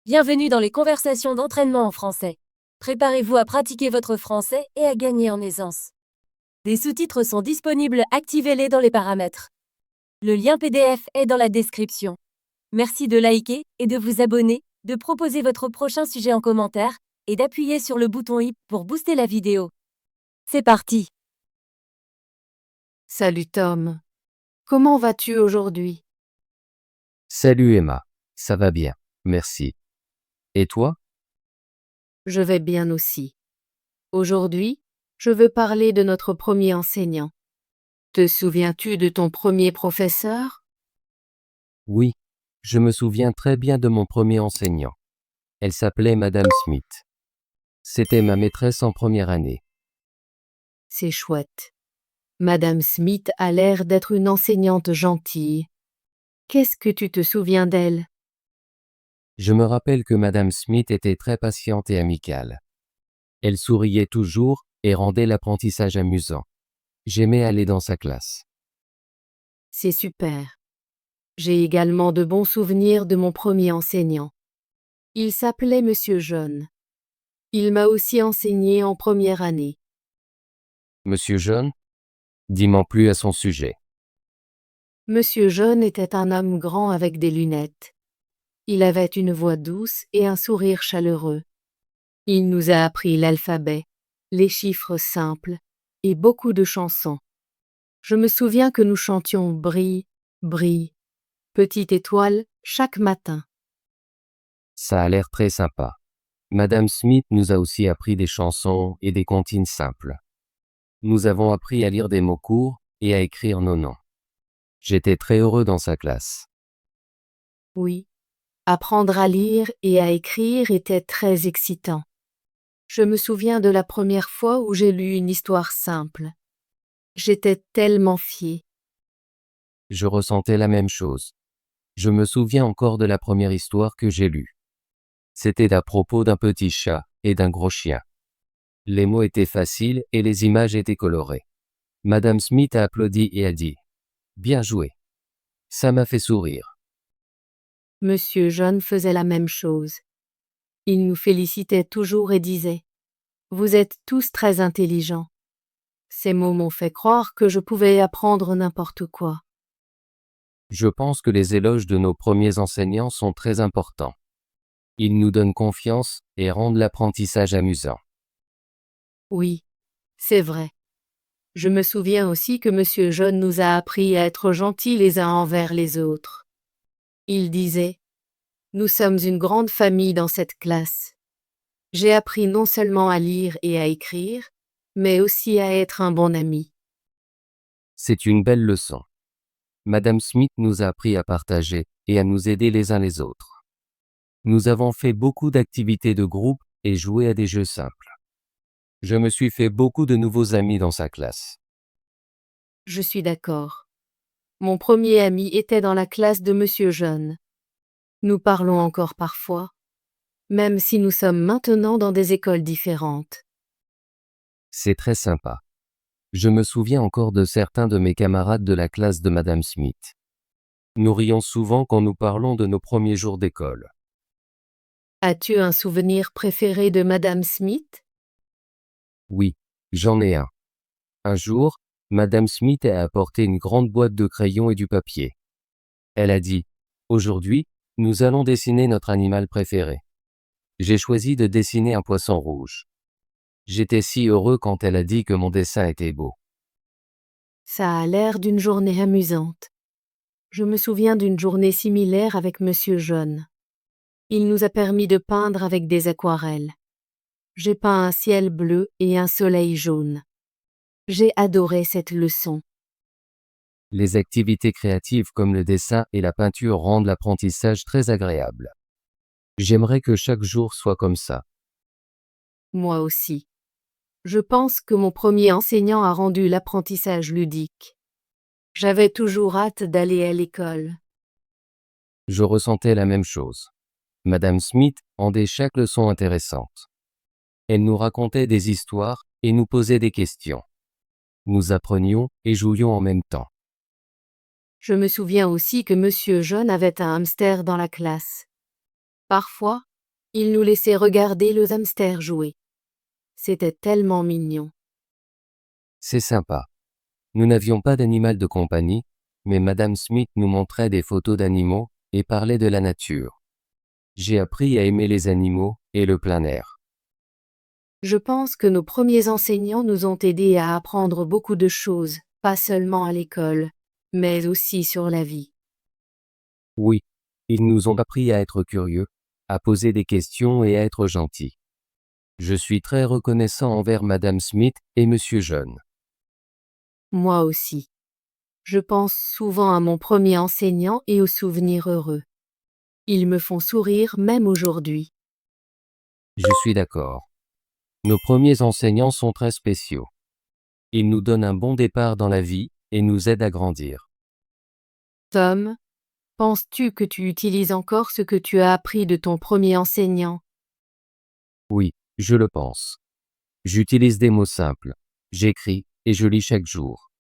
Bienvenue dans les conversations d'entraînement en français. Préparez-vous à pratiquer votre français et à gagner en aisance. Des sous-titres sont disponibles, activez-les dans les paramètres. Le lien PDF est dans la description. Merci de liker et de vous abonner, de proposer votre prochain sujet en commentaire et d'appuyer sur le bouton i pour booster la vidéo. C'est parti! Salut Tom. Comment vas-tu aujourd'hui? Salut Emma, ça va bien, merci. Et toi? Je vais bien aussi. Aujourd'hui, je veux parler de notre premier enseignant. Te souviens-tu de ton premier professeur? Oui, je me souviens très bien de mon premier enseignant. Elle s'appelait Madame Smith. C'était ma maîtresse en première année. C'est chouette. Madame Smith a l'air d'être une enseignante gentille. Qu'est-ce que tu te souviens d'elle? Je me rappelle que Madame Smith était très patiente et amicale. Elle souriait toujours et rendait l'apprentissage amusant. J'aimais aller dans sa classe. C'est super. J'ai également de bons souvenirs de mon premier enseignant. Il s'appelait Monsieur Jaune. Il m'a aussi enseigné en première année. Monsieur Jaune? Dis-moi plus à son sujet. Monsieur Jaune était un homme grand avec des lunettes. Il avait une voix douce et un sourire chaleureux. Il nous a appris l'alphabet, les chiffres simples et beaucoup de chansons. Je me souviens que nous chantions Brille, brille, petite étoile chaque matin. Ça a l'air très sympa. Madame Smith nous a aussi appris des chansons et des comptines simples. Nous avons appris à lire des mots courts et à écrire nos noms. J'étais très heureux dans sa classe. Oui, apprendre à lire et à écrire était très excitant. Je me souviens de la première fois où j'ai lu une histoire simple. J'étais tellement fière. Je ressentais la même chose. Je me souviens encore de la première histoire que j'ai lue. C'était à propos d'un petit chat et d'un gros chien. Les mots étaient faciles et les images étaient colorées. Madame Smith a applaudi et a dit « Bien joué ». Ça m'a fait sourire. Monsieur Jaune faisait la même chose. Il nous félicitait toujours et disait « Vous êtes tous très intelligents ». Ces mots m'ont fait croire que je pouvais apprendre n'importe quoi. Je pense que les éloges de nos premiers enseignants sont très importants. Ils nous donnent confiance et rendent l'apprentissage amusant. Oui, c'est vrai. Je me souviens aussi que Monsieur Jaune nous a appris à être gentils les uns envers les autres. Il disait « Nous sommes une grande famille dans cette classe. J'ai appris non seulement à lire et à écrire, mais aussi à être un bon ami. » C'est une belle leçon. Madame Smith nous a appris à partager et à nous aider les uns les autres. Nous avons fait beaucoup d'activités de groupe et joué à des jeux simples. Je me suis fait beaucoup de nouveaux amis dans sa classe. Je suis d'accord. Mon premier ami était dans la classe de Monsieur Jaune. Nous parlons encore parfois, même si nous sommes maintenant dans des écoles différentes. C'est très sympa. Je me souviens encore de certains de mes camarades de la classe de Madame Smith. Nous rions souvent quand nous parlons de nos premiers jours d'école. As-tu un souvenir préféré de Madame Smith? Oui, j'en ai un. Un jour, Madame Smith a apporté une grande boîte de crayons et du papier. Elle a dit « Aujourd'hui, nous allons dessiner notre animal préféré. » J'ai choisi de dessiner un poisson rouge. J'étais si heureux quand elle a dit que mon dessin était beau. Ça a l'air d'une journée amusante. Je me souviens d'une journée similaire avec Monsieur Jaune. Il nous a permis de peindre avec des aquarelles. J'ai peint un ciel bleu et un soleil jaune. J'ai adoré cette leçon. Les activités créatives comme le dessin et la peinture rendent l'apprentissage très agréable. J'aimerais que chaque jour soit comme ça. Moi aussi. Je pense que mon premier enseignant a rendu l'apprentissage ludique. J'avais toujours hâte d'aller à l'école. Je ressentais la même chose. Madame Smith rendait chaque leçon intéressante. Elle nous racontait des histoires et nous posait des questions. Nous apprenions et jouions en même temps. Je me souviens aussi que Monsieur Jaune avait un hamster dans la classe. Parfois, Il nous laissait regarder le hamster jouer. C'était tellement mignon. C'est sympa. Nous n'avions pas d'animal de compagnie, mais Madame Smith nous montrait des photos d'animaux et parlait de la nature. J'ai appris à aimer les animaux et le plein air. Je pense que nos premiers enseignants nous ont aidés à apprendre beaucoup de choses, pas seulement à l'école, mais aussi sur la vie. Oui, ils nous ont appris à être curieux, à poser des questions et à être gentils. Je suis très reconnaissant envers Madame Smith et Monsieur John. Moi aussi. Je pense souvent à mon premier enseignant et aux souvenirs heureux. Ils me font sourire même aujourd'hui. Je suis d'accord. Nos premiers enseignants sont très spéciaux. Ils nous donnent un bon départ dans la vie et nous aident à grandir. Tom, penses-tu que tu utilises encore ce que tu as appris de ton premier enseignant? Oui, je le pense. J'utilise des mots simples. J'écris et je lis chaque jour.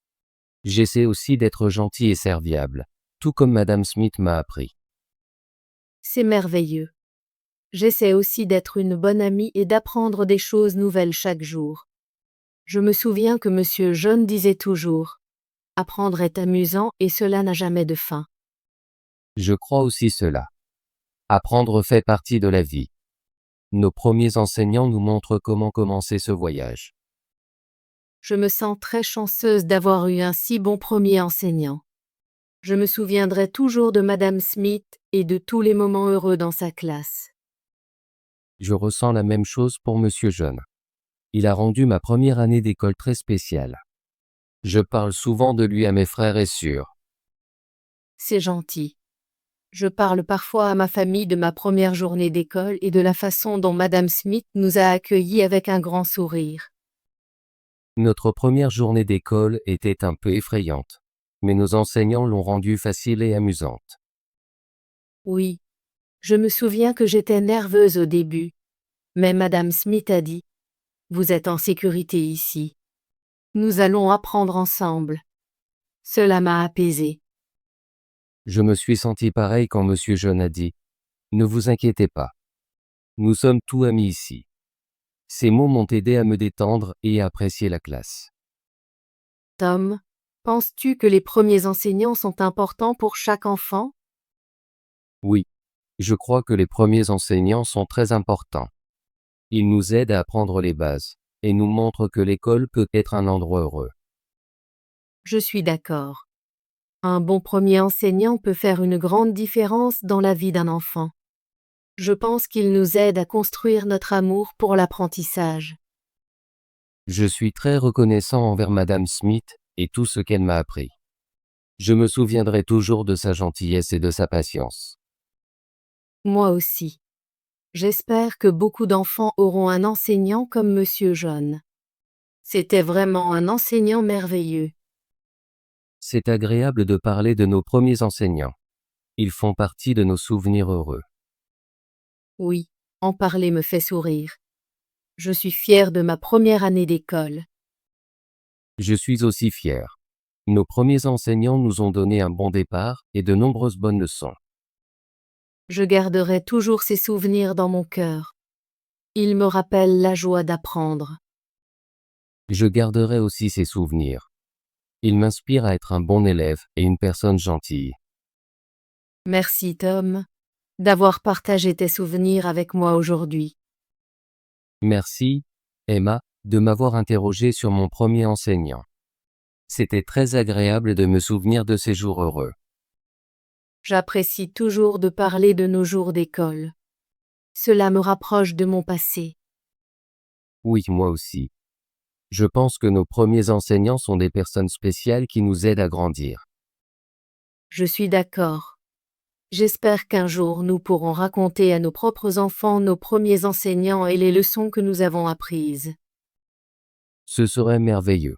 J'essaie aussi d'être gentil et serviable, tout comme Madame Smith m'a appris. C'est merveilleux. J'essaie aussi d'être une bonne amie et d'apprendre des choses nouvelles chaque jour. Je me souviens que Monsieur John disait toujours « Apprendre est amusant et cela n'a jamais de fin ». Je crois aussi cela. Apprendre fait partie de la vie. Nos premiers enseignants nous montrent comment commencer ce voyage. Je me sens très chanceuse d'avoir eu un si bon premier enseignant. Je me souviendrai toujours de Madame Smith et de tous les moments heureux dans sa classe. Je ressens la même chose pour Monsieur John. Il a rendu ma première année d'école très spéciale. Je parle souvent de lui à mes frères et sœurs. C'est gentil. Je parle parfois à ma famille de ma première journée d'école et de la façon dont Madame Smith nous a accueillis avec un grand sourire. Notre première journée d'école était un peu effrayante, mais nos enseignants l'ont rendue facile et amusante. Oui, je me souviens que j'étais nerveuse au début, mais Madame Smith a dit « Vous êtes en sécurité ici. Nous allons apprendre ensemble. » Cela m'a apaisée. Je me suis senti pareil quand Monsieur John a dit « Ne vous inquiétez pas. Nous sommes tous amis ici. » Ces mots m'ont aidé à me détendre et à apprécier la classe. Tom, penses-tu que les premiers enseignants sont importants pour chaque enfant? Oui, je crois que les premiers enseignants sont très importants. Ils nous aident à apprendre les bases et nous montrent que l'école peut être un endroit heureux. Je suis d'accord. Un bon premier enseignant peut faire une grande différence dans la vie d'un enfant. Je pense qu'il nous aide à construire notre amour pour l'apprentissage. Je suis très reconnaissant envers Madame Smith et tout ce qu'elle m'a appris. Je me souviendrai toujours de sa gentillesse et de sa patience. Moi aussi. J'espère que beaucoup d'enfants auront un enseignant comme Monsieur John. C'était vraiment un enseignant merveilleux. C'est agréable de parler de nos premiers enseignants. Ils font partie de nos souvenirs heureux. Oui, en parler me fait sourire. Je suis fière de ma première année d'école. Je suis aussi fier. Nos premiers enseignants nous ont donné un bon départ et de nombreuses bonnes leçons. Je garderai toujours ces souvenirs dans mon cœur. Ils me rappellent la joie d'apprendre. Je garderai aussi ces souvenirs. Ils m'inspirent à être un bon élève et une personne gentille. Merci Tom, d'avoir partagé tes souvenirs avec moi aujourd'hui. Merci, Emma, de m'avoir interrogé sur mon premier enseignant. C'était très agréable de me souvenir de ces jours heureux. J'apprécie toujours de parler de nos jours d'école. Cela me rapproche de mon passé. Oui, moi aussi. Je pense que nos premiers enseignants sont des personnes spéciales qui nous aident à grandir. Je suis d'accord. J'espère qu'un jour nous pourrons raconter à nos propres enfants nos premiers enseignants et les leçons que nous avons apprises. Ce serait merveilleux.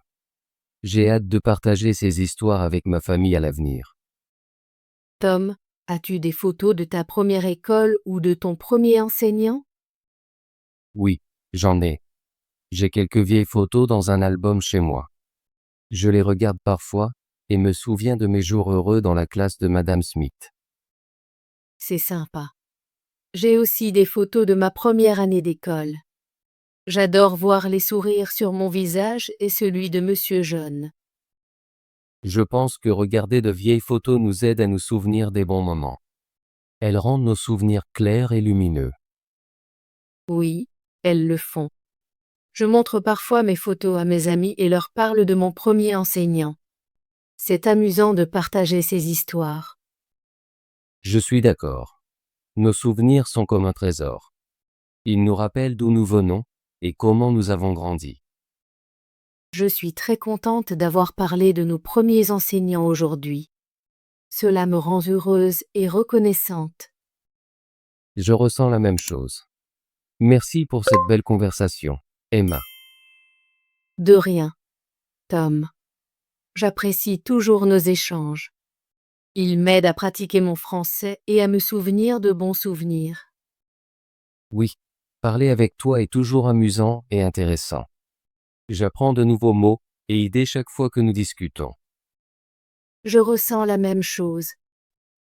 J'ai hâte de partager ces histoires avec ma famille à l'avenir. Tom, as-tu des photos de ta première école ou de ton premier enseignant? Oui, j'en ai. J'ai quelques vieilles photos dans un album chez moi. Je les regarde parfois et me souviens de mes jours heureux dans la classe de Madame Smith. C'est sympa. J'ai aussi des photos de ma première année d'école. J'adore voir les sourires sur mon visage et celui de Monsieur John. Je pense que regarder de vieilles photos nous aide à nous souvenir des bons moments. Elles rendent nos souvenirs clairs et lumineux. Oui, elles le font. Je montre parfois mes photos à mes amis et leur parle de mon premier enseignant. C'est amusant de partager ces histoires. Je suis d'accord. Nos souvenirs sont comme un trésor. Ils nous rappellent d'où nous venons et comment nous avons grandi. Je suis très contente d'avoir parlé de nos premiers enseignants aujourd'hui. Cela me rend heureuse et reconnaissante. Je ressens la même chose. Merci pour cette belle conversation, Emma. De rien, Tom. J'apprécie toujours nos échanges. Ils m'aident à pratiquer mon français et à me souvenir de bons souvenirs. Oui, parler avec toi est toujours amusant et intéressant. J'apprends de nouveaux mots et idées chaque fois que nous discutons. Je ressens la même chose.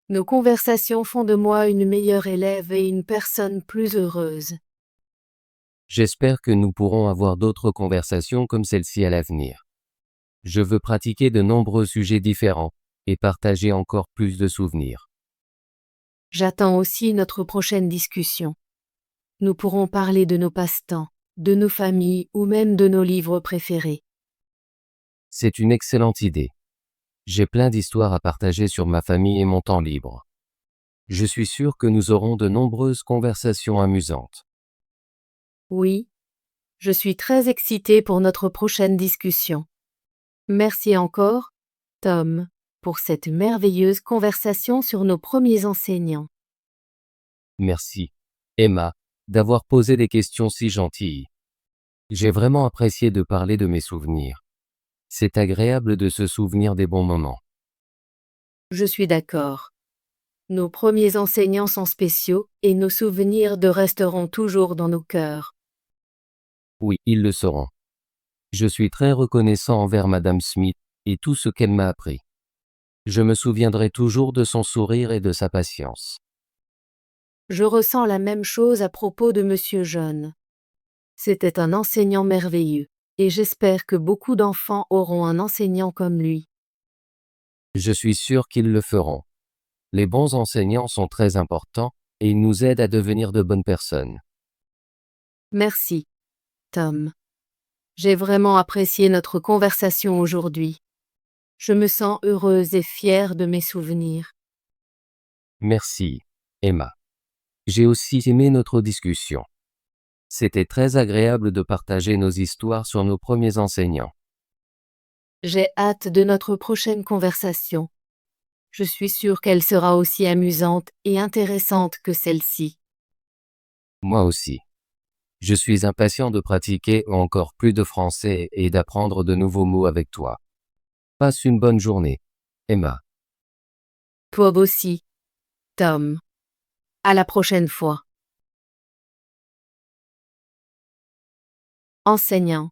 Nos conversations font de moi une meilleure élève et une personne plus heureuse. J'espère que nous pourrons avoir d'autres conversations comme celle-ci à l'avenir. Je veux pratiquer de nombreux sujets différents et partager encore plus de souvenirs. J'attends aussi notre prochaine discussion. Nous pourrons parler de nos passe-temps, de nos familles ou même de nos livres préférés. C'est une excellente idée. J'ai plein d'histoires à partager sur ma famille et mon temps libre. Je suis sûr que nous aurons de nombreuses conversations amusantes. Oui, je suis très excitée pour notre prochaine discussion. Merci encore, Tom, pour cette merveilleuse conversation sur nos premiers enseignants. Merci, Emma, d'avoir posé des questions si gentilles. J'ai vraiment apprécié de parler de mes souvenirs. C'est agréable de se souvenir des bons moments. Je suis d'accord. Nos premiers enseignants sont spéciaux et nos souvenirs de resteront toujours dans nos cœurs. Oui, ils le seront. Je suis très reconnaissant envers Madame Smith et tout ce qu'elle m'a appris. Je me souviendrai toujours de son sourire et de sa patience. Je ressens la même chose à propos de Monsieur John. C'était un enseignant merveilleux, et j'espère que beaucoup d'enfants auront un enseignant comme lui. Je suis sûr qu'ils le feront. Les bons enseignants sont très importants et ils nous aident à devenir de bonnes personnes. Merci, Tom. J'ai vraiment apprécié notre conversation aujourd'hui. Je me sens heureuse et fière de mes souvenirs. Merci, Emma. J'ai aussi aimé notre discussion. C'était très agréable de partager nos histoires sur nos premiers enseignants. J'ai hâte de notre prochaine conversation. Je suis sûre qu'elle sera aussi amusante et intéressante que celle-ci. Moi aussi. Je suis impatient de pratiquer encore plus de français et d'apprendre de nouveaux mots avec toi. Passe une bonne journée, Emma. Toi aussi, Tom. À la prochaine fois. Enseignant.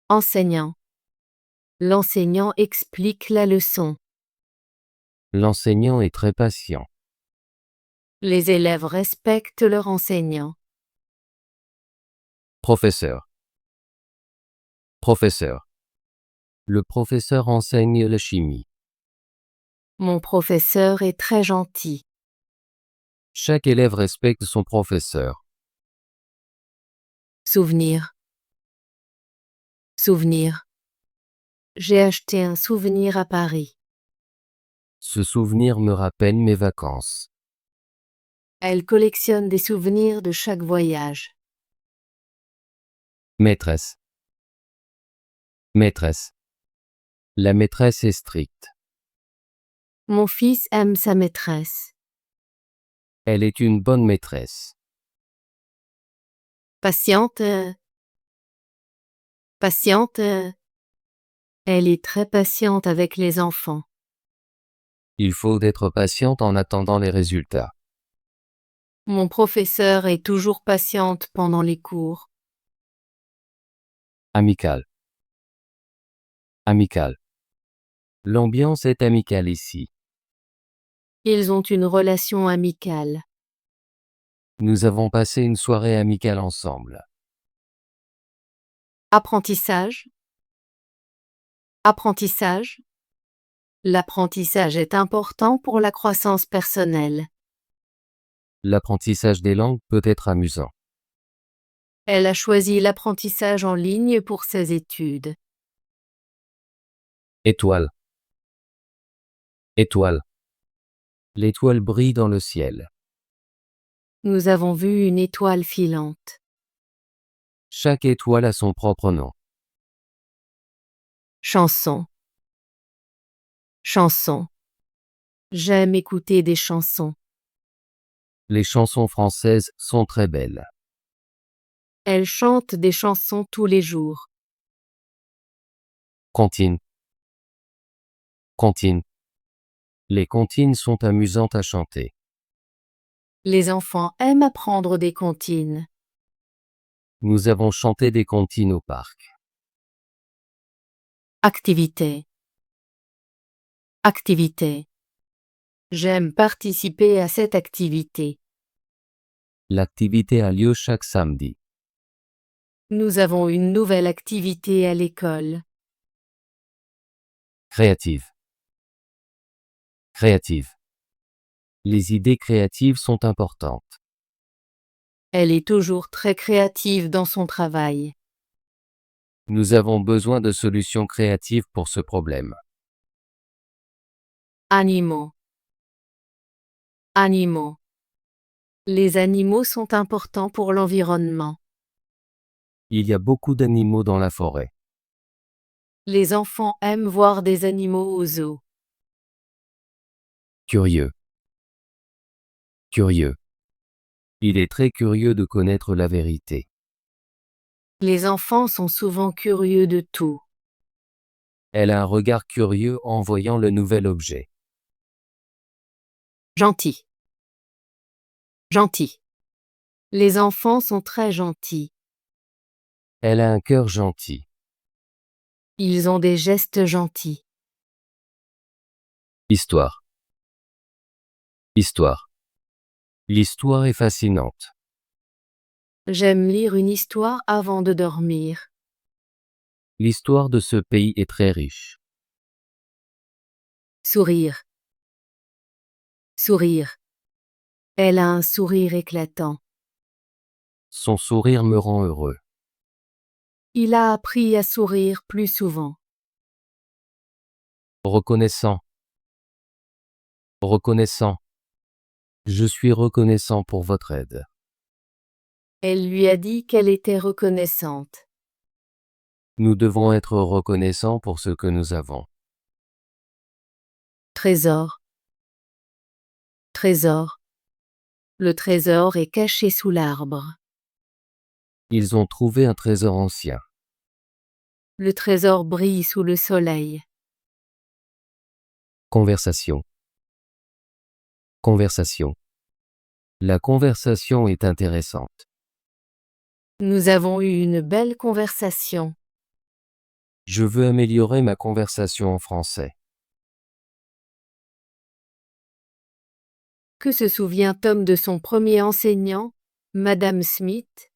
Enseignant. L'enseignant explique la leçon. L'enseignant est très patient. Les élèves respectent leur enseignant. Professeur. Professeur. Le professeur enseigne la chimie. Mon professeur est très gentil. Chaque élève respecte son professeur. Souvenir. Souvenir. J'ai acheté un souvenir à Paris. Ce souvenir me rappelle mes vacances. Elle collectionne des souvenirs de chaque voyage. Maîtresse. Maîtresse. La maîtresse est stricte. Mon fils aime sa maîtresse. Elle est une bonne maîtresse. Patiente. Patiente. Elle est très patiente avec les enfants. Il faut être patiente en attendant les résultats. Mon professeur est toujours patiente pendant les cours. Amical. Amical. L'ambiance est amicale ici. Ils ont une relation amicale. Nous avons passé une soirée amicale ensemble. Apprentissage. Apprentissage. L'apprentissage est important pour la croissance personnelle. L'apprentissage des langues peut être amusant. Elle a choisi l'apprentissage en ligne pour ses études. Étoile. Étoile. L'étoile brille dans le ciel. Nous avons vu une étoile filante. Chaque étoile a son propre nom. Chanson. Chanson. J'aime écouter des chansons. Les chansons françaises sont très belles. Elle chante des chansons tous les jours. Comptines. Comptines. Les comptines sont amusantes à chanter. Les enfants aiment apprendre des comptines. Nous avons chanté des comptines au parc. Activité. Activité. J'aime participer à cette activité. L'activité a lieu chaque samedi. Nous avons une nouvelle activité à l'école. Créative. Créative. Les idées créatives sont importantes. Elle est toujours très créative dans son travail. Nous avons besoin de solutions créatives pour ce problème. Animaux. Animaux. Les animaux sont importants pour l'environnement. Il y a beaucoup d'animaux dans la forêt. Les enfants aiment voir des animaux au zoo. Curieux. Curieux. Il est très curieux de connaître la vérité. Les enfants sont souvent curieux de tout. Elle a un regard curieux en voyant le nouvel objet. Gentil. Gentil. Les enfants sont très gentils. Elle a un cœur gentil. Ils ont des gestes gentils. Histoire. Histoire. L'histoire est fascinante. J'aime lire une histoire avant de dormir. L'histoire de ce pays est très riche. Sourire. Sourire. Elle a un sourire éclatant. Son sourire me rend heureux. Il a appris à sourire plus souvent. Reconnaissant. Reconnaissant. Je suis reconnaissant pour votre aide. Elle lui a dit qu'elle était reconnaissante. Nous devons être reconnaissants pour ce que nous avons. Trésor. Trésor. Le trésor est caché sous l'arbre. Ils ont trouvé un trésor ancien. Le trésor brille sous le soleil. Conversation. Conversation. La conversation est intéressante. Nous avons eu une belle conversation. Je veux améliorer ma conversation en français. Que se souvient Tom de son premier enseignant, Madame Smith?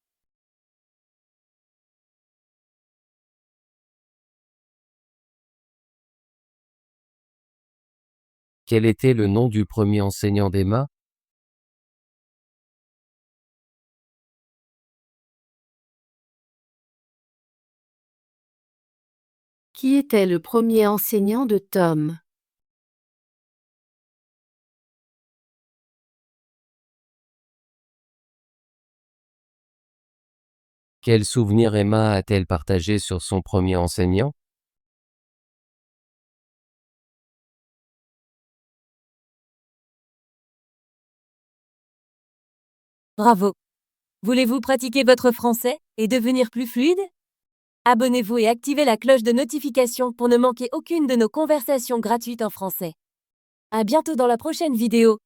Quel était le nom du premier enseignant d'Emma? Qui était le premier enseignant de Tom? Quel souvenir Emma a-t-elle partagé sur son premier enseignant? Bravo! Voulez-vous pratiquer votre français et devenir plus fluide? Abonnez-vous et activez la cloche de notification pour ne manquer aucune de nos conversations gratuites en français. À bientôt dans la prochaine vidéo!